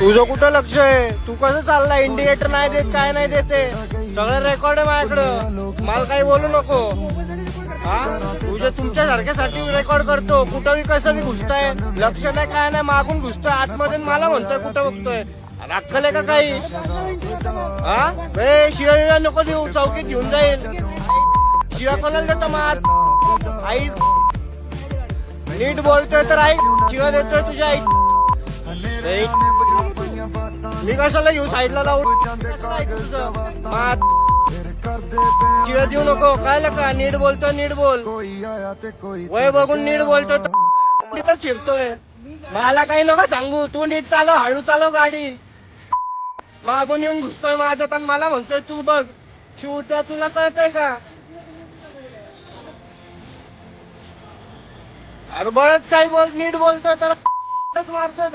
तुझं कुठं लक्ष आहे? तू कसं चाललाय? इंडिकेटर नाही देत, काय नाही देते, सगळं रेकॉर्ड आहे माझ्याकडं. मला काही बोलू नको. हा, तुमच्या सारख्यासाठी रेकॉर्ड करतो. कुठं बी कसं बी घुसताय, लक्ष नाही काय नाही, मागून घुसतोय आतमध्ये, मला म्हणतोय कुठं बघतोय. अक्कल आहे का काही? हा, शिव्या नको देऊ, चौकीत घेऊन जाईल. शिव्या कोणाला देतो मग? आई नीट बोलतोय तर आई शिव्या देतोय तुझ्या आई. मी कशाला घेऊ साईडला लावून? शिव्या देऊ नको, काय का? नीट बोलतोय, नीट बोल. वय बघून नीट बोलतोय तर चिरतोय. मला काही नको सांगू, तू नीट चालव, हळू चालव गाडी. मागून येऊन घुसतोय माझ्यात आणि मला म्हणतोय तू बघ. शिवत्या, तुला कळतंय का? अरे बळच काही बोल, नीट बोलतोय तर मारतोय.